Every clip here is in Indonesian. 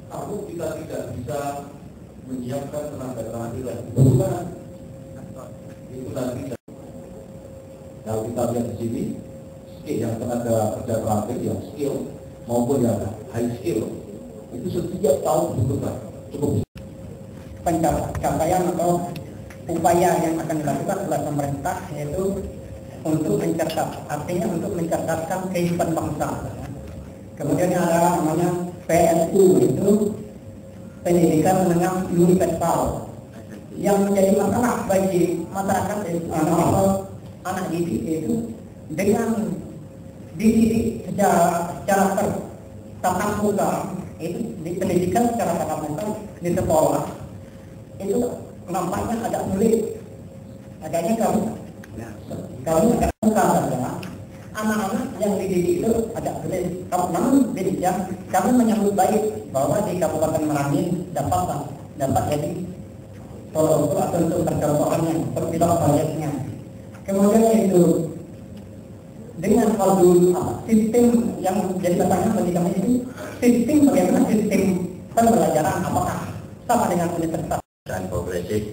Kalau kita tidak bisa menyiapkan tenaga kehadiran, bukan itu nanti. Kalau kita lihat di sini, skill yang tenaga kerja terakhir, yang skill maupun yang high skill, itu setiap tahun berubah cukup. Pencapaian atau upaya yang akan dilakukan oleh pemerintah yaitu untuk artinya untuk mencerdaskan kehidupan bangsa. Kemudian ada namanya PSU, itu pendidikan menengah universal, yang menjadi masalah bagi masyarakat anak didik itu dengan dididik secara tatap muka, itu di pendidikan secara tatap muka di sekolah itu nampaknya agak sulit, agaknya kalau agak muka saja. Anak-anak yang dididik itu agak sulit. Namun demikian kami menyambut baik bahwa di Kabupaten Merangin dapat jadi untuk percontohannya, pilot proyeknya. Kemudian itu dengan modul sistem yang jadi pertanyaan bagi kami itu sistem bagaimana sistem pembelajaran, apakah sama dengan universitas dan progresif.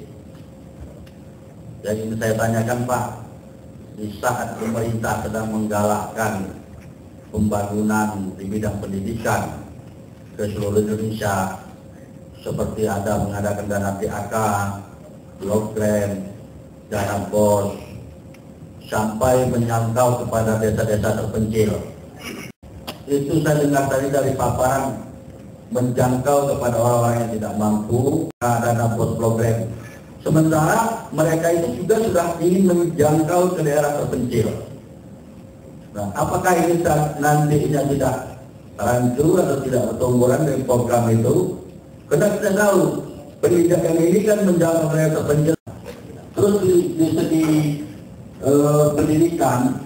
Jadi ini saya tanyakan Pak, di saat pemerintah sedang menggalakkan pembangunan di bidang pendidikan ke seluruh Indonesia, seperti ada mengadakan dana TAK, blok grant, dana BOS, sampai menyangkau kepada desa-desa terpencil. Itu saya dengar tadi dari paparan, menjangkau kepada orang-orang yang tidak mampu, dana BOS blok grant. Sementara mereka itu juga sudah ingin menjangkau ke daerah terpencil. Nah, apakah ini nantinya tidak rancu atau tidak bertumbuhan dari program itu? Karena kita tahu pendidikan ini kan menjangkau daerah terpencil. Terus di segi pendidikan,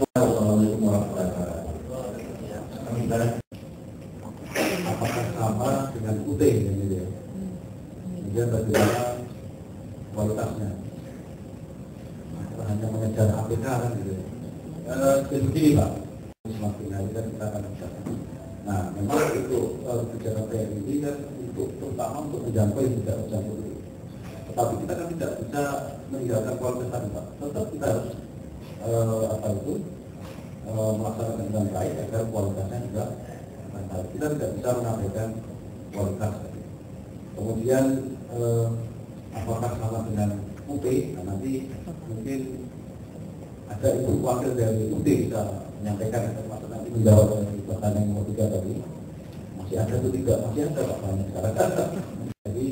apakah sama dengan UT gitu ya? Kemudian bagaimana kualitasnya? Hanya mengejar APK kan gitu ya? Jadi begini Pak, semakin hari kan kita akan bicara. Nah, memang itu kebijakan PR ini kan terutama untuk menjangkau yang tidak terjangkau. Tetapi kita kan tidak bisa meninggalkan kualitas tadi Pak. Tetap kita harus melaksanakan dengan baik agar kualitasnya juga akan baik. Kita tidak bisa mengabaikan kualitas tadi. Kemudian apakah sama dengan UT? Nah, nanti mungkin ada ibu wakil dari UT bisa menyampaikan, termasuk nanti menjawab dari pertanyaan yang nomor 3 tadi. Masih ada atau tidak? Masih ada Pak, banyak sekarang. Jadi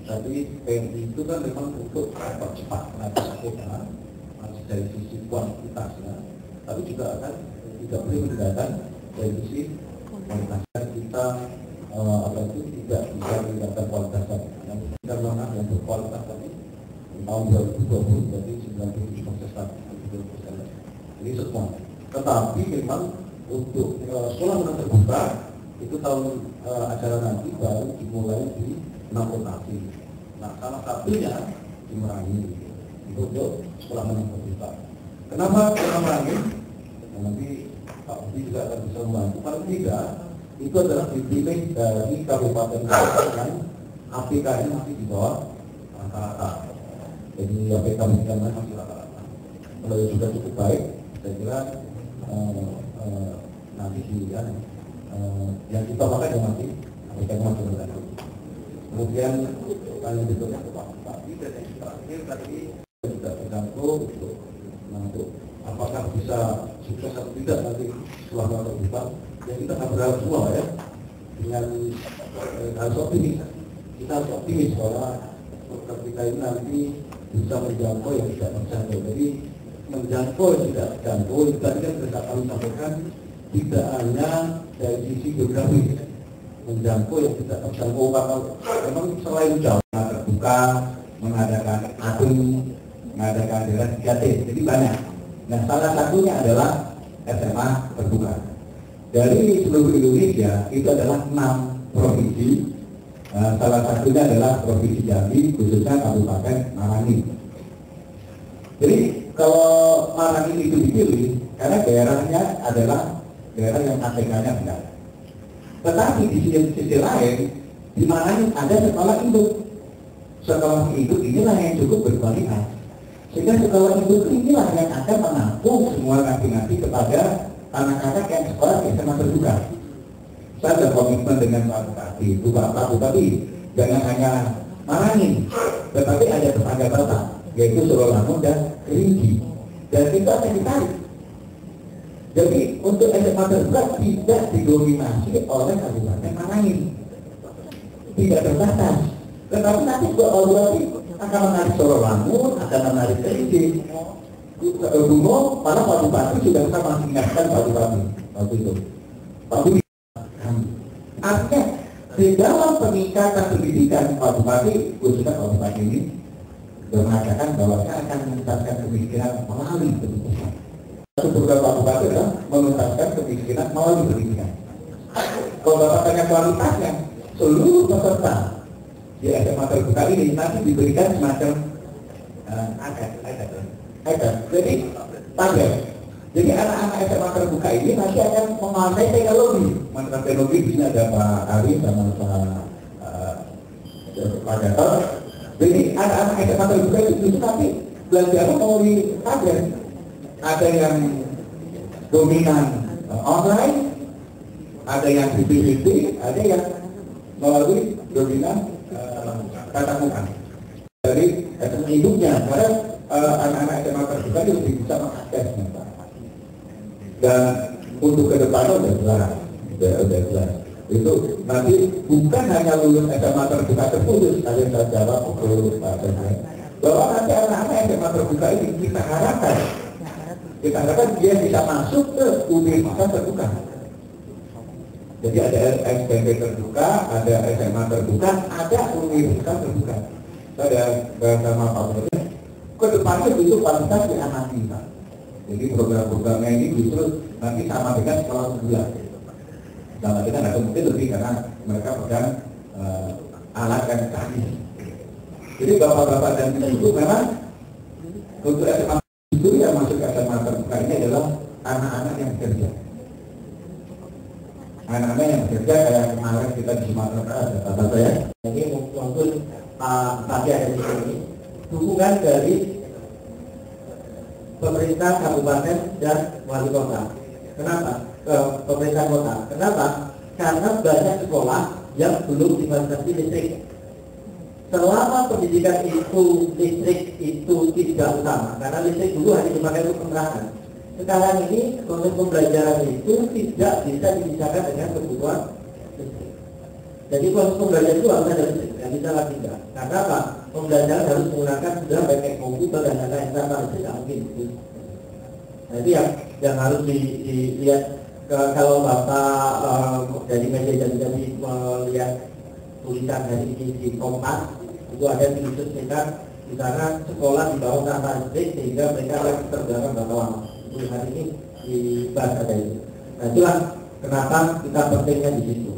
tadi PMI itu kan memang untuk mempercepat penanganan kita dari sisi kuantitasnya, tapi juga akan tidak boleh meninggalkan dari sisi kualitasnya. Kita tidak bisa meninggalkan kualitas tadi. Yang mana yang berkualitas tadi tahun 2020 jadi 97%. Ini semua. Tetapi memang untuk sekolah menengah terbuka itu tahun ajaran nanti baru dimulai di 6 lokasi. Nah, salah satunya di Merangin untuk sekolah menengah terbuka. Kenapa Merangin? Nah, nanti Pak Budi juga akan bisa membantu. Paling tidak itu adalah dipilih dari kabupaten yang APK-nya masih di bawah rata-rata. Jadi APK masih rata-rata. Kalau sudah cukup baik, saya kira nanti pilihan yang kita pakai yang masih APK masih rata-rata. Kemudian yang berikutnya Pak Budi dan yang terakhir tadi juga tergantung untuk apakah bisa sukses atau tidak nanti setelah terbuka. Ya kita akan berharap semua ya, dengan harus optimis. Kita harus optimis bahwa ketika ini nanti bisa menjangkau yang tidak terjangkau. Jadi menjangkau yang tidak terjangkau tadi kan bisa kami sampaikan tidak hanya dari sisi geografi, menjangkau yang tidak terjangkau karena memang selain jauh terbuka, mengadakan akun, mengadakan daerah 3T, jadi banyak. Nah, salah satunya adalah SMA terbuka. Dari seluruh Indonesia itu adalah 6 provinsi. Salah satunya adalah Provinsi Jambi, khususnya Kabupaten Merangin. Jadi kalau Merangin itu dipilih karena daerahnya adalah daerah yang APK-nya benar. Tetapi di sisi lain Di mana ada sekolah induk. Sekolah induk inilah yang cukup berkualitas. Sehingga sekolah induk inilah yang akan menampung semua napi-napi kepada anak-anak yang sekolah di SMA terbuka. Saya ada komitmen dengan Pak Bupati, Pak Bupati jangan hanya marangin, tetapi ada tetangga Bapak, yaitu Surawangun dan Kerinci, dan itu akan ditarik. Jadi untuk SMA terbuka tidak didominasi oleh Kabupaten Marangin, tidak terbatas. Tetapi nanti Pak Bupati akan menarik Surawangun, akan menarik Kerinci. Bungo, para Pak Bupati sudah bisa mengingatkan Pak Bupati waktu itu. Pak Bupati, artinya di dalam peningkatan pendidikan Pak Bupati, khususnya Pak Bupati ini mengatakan bahwa saya akan menuntaskan kemiskinan melalui pendidikan. Satu program Pak Bupati adalah menuntaskan kemiskinan melalui pendidikan. Kalau Bapak tanya kualitasnya, seluruh peserta di SMA terbuka ini nanti diberikan semacam jadi target. Jadi anak-anak SMA terbuka ini nanti akan menguasai teknologi. Mantan teknologi bisa ada Pak Ari sama Pak Gatot. Jadi anak-anak SMA terbuka itu nanti belajar melalui target. Ada yang dominan online, ada yang 50-50, ada yang melalui dominan tatap muka. Dari hidupnya, karena anak-anak SMA terbuka itu lebih bisa mengaksesnya, Pak. Dan untuk ke depan udah jelas. Itu nanti bukan hanya lulus SMA terbuka terputus, ada yang saya jawab lulus Pak Presiden. Bahwa nanti anak-anak SMA terbuka ini kita harapkan dia bisa masuk ke universitas terbuka. Jadi ada SMP terbuka, ada SMA terbuka, ada universitas terbuka. Saya bersama Pak Presiden. Kedepannya itu kualitas diamati, Pak. Jadi program-programnya ini justru nanti sama dengan sekolah unggulan. Sama dengan atau mungkin lebih karena mereka pegang alat yang canggih. Jadi bapak-bapak dan ibu memang untuk SMA itu yang masuk ke SMA terbuka ini adalah anak-anak yang bekerja. Anak-anak yang bekerja kayak kemarin kita di Sumatera ada kata saya. Jadi untuk tadi ada di sini dukungan dari pemerintah kabupaten dan wali kota. Kenapa? Pemerintah kota. Kenapa? Karena banyak sekolah yang belum difasilitasi listrik. Selama pendidikan itu listrik itu tidak utama, karena listrik dulu hanya dipakai untuk penerangan. Sekarang ini proses pembelajaran itu tidak bisa dipisahkan dengan kebutuhan listrik. Jadi proses pembelajaran itu harus ada listrik, tidak bisa lagi enggak. Karena apa? Pembelajaran harus menggunakan sudah pakai komputer dan lain-lain tanpa listrik tidak mungkin. Nah itu yang harus dilihat. Kalau Bapak dari media jadi melihat tulisan dari di Kompas, itu ada tulisan kita di sana sekolah di bawah tanpa listrik sehingga mereka lagi terbelakang berapa lama. Itu hari ini dibahas ada itu. Nah itulah kenapa kita pentingnya di situ.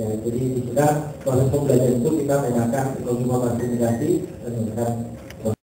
Ya, jadi di kita proses pembelajaran itu kita menggunakan teknologi informasi dan menggunakan